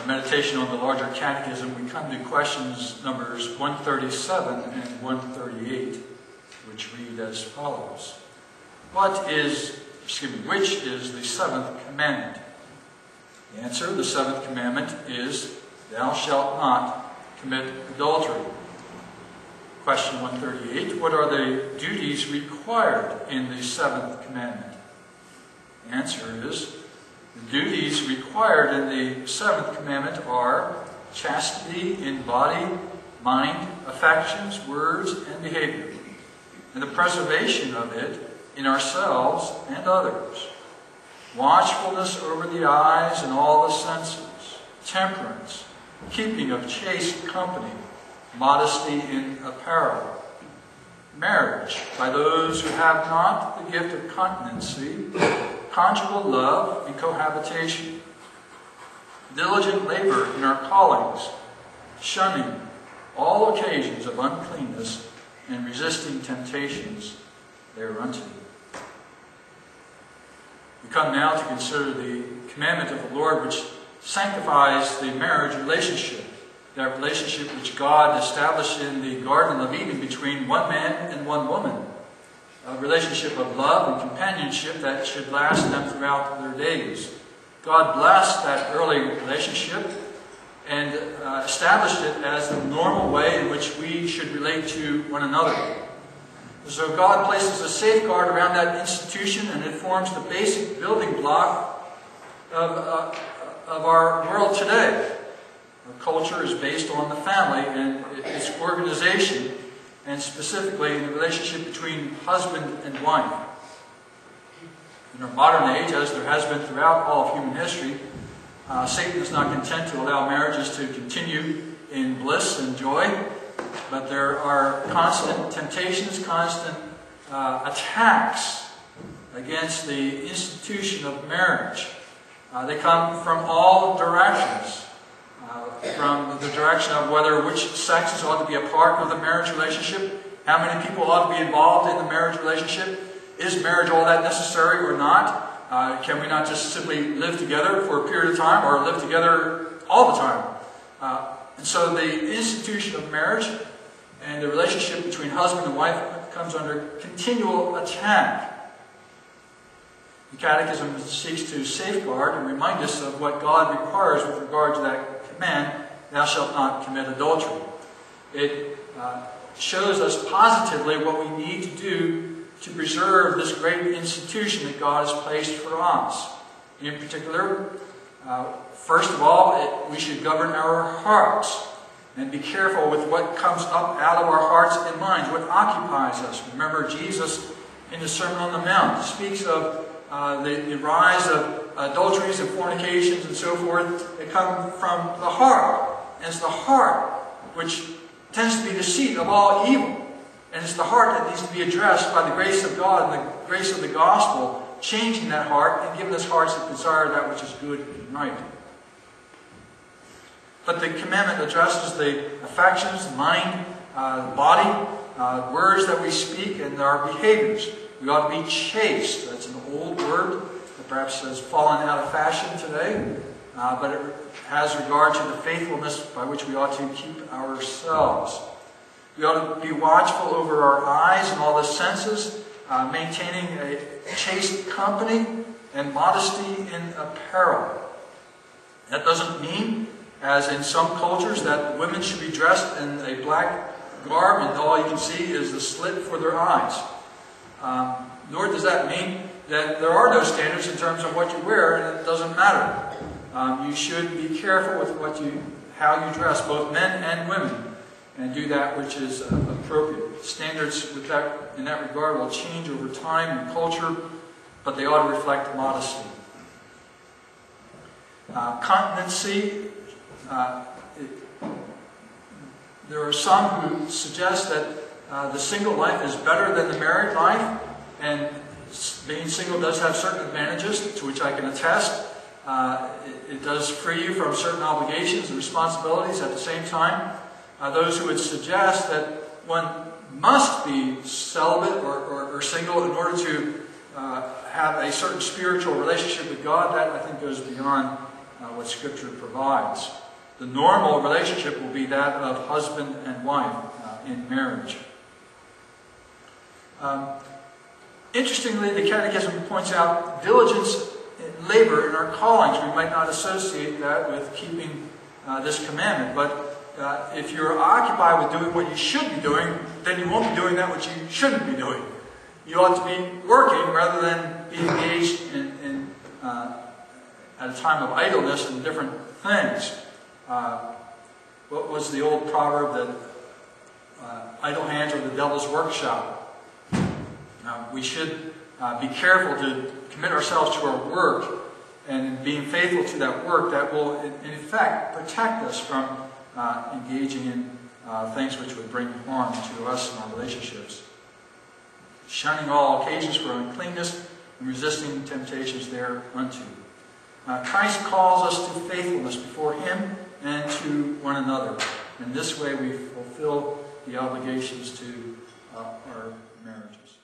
our meditation on the larger catechism, we come to questions numbers 137 and 138, which read as follows. Which is the seventh commandment? The answer, the seventh commandment is, thou shalt not commit adultery. Question 138, what are the duties required in the seventh commandment? The answer is, the duties required in the seventh commandment are chastity in body, mind, affections, words, and behavior, and the preservation of it in ourselves and others. Watchfulness over the eyes and all the senses, temperance, keeping of chaste company, modesty in apparel, marriage by those who have not the gift of continency, conjugal love and cohabitation, diligent labor in our callings, shunning all occasions of uncleanness and resisting temptations thereunto. We come now to consider the commandment of the Lord which sanctifies the marriage relationship, that relationship which God established in the Garden of Eden between one man and one woman, a relationship of love and companionship that should last them throughout their days. God blessed that early relationship and established it as the normal way in which we should relate to one another. So God places a safeguard around that institution, and it forms the basic building block of our world today. Our culture is based on the family and its organization, and specifically in the relationship between husband and wife. In our modern age, as there has been throughout all of human history, Satan is not content to allow marriages to continue in bliss and joy, but there are constant temptations, constant attacks against the institution of marriage. They come from all directions. From the direction of which sexes ought to be a part of the marriage relationship, how many people ought to be involved in the marriage relationship, is marriage all that necessary or not? Can we not just simply live together for a period of time or live together all the time? And so the institution of marriage and the relationship between husband and wife comes under continual attack. The Catechism seeks to safeguard and remind us of what God requires with regard to that command, thou shalt not commit adultery. It shows us positively what we need to do to preserve this great institution that God has placed for us. In particular, first of all, we should govern our hearts and be careful with what comes up out of our hearts and minds, what occupies us. Remember, Jesus, in the Sermon on the Mount, speaks of the rise of adulteries and fornications and so forth that come from the heart. And it's the heart which tends to be the seat of all evil. And it's the heart that needs to be addressed by the grace of God and the grace of the gospel, changing that heart and giving us hearts that desire that which is good and right. But the commandment addresses the affections, the mind, the body, words that we speak, and our behaviors. We ought to be chaste. That's an old word that perhaps has fallen out of fashion today, but it has regard to the faithfulness by which we ought to keep ourselves. We ought to be watchful over our eyes and all the senses, maintaining a chaste company and modesty in apparel. That doesn't mean, as in some cultures, that women should be dressed in a black garb and all you can see is the slit for their eyes. Nor does that mean that there are no standards in terms of what you wear, and it doesn't matter. You should be careful with how you dress, both men and women, and do that which is appropriate. Standards in that regard will change over time and culture, but they ought to reflect modesty. Continency. There are some who suggest that the single life is better than the married life, and being single does have certain advantages, to which I can attest. It does free you from certain obligations and responsibilities. At the same time, those who would suggest that one must be celibate or single in order to have a certain spiritual relationship with God, that I think goes beyond what Scripture provides. The normal relationship will be that of husband and wife in marriage. Interestingly, the Catechism points out diligence and labor in our callings. We might not associate that with keeping this commandment, but if you're occupied with doing what you should be doing, then you won't be doing that which you shouldn't be doing. You ought to be working rather than be engaged at a time of idleness in different things. What was the old proverb that idle hands are the devil's workshop? We should be careful to commit ourselves to our work, and in being faithful to that work, that will, in effect, protect us from engaging in things which would bring harm to us and our relationships. Shunning all occasions for uncleanness and resisting temptations thereunto. Christ calls us to faithfulness before Him and to one another. In this way we fulfill the obligations to our marriages.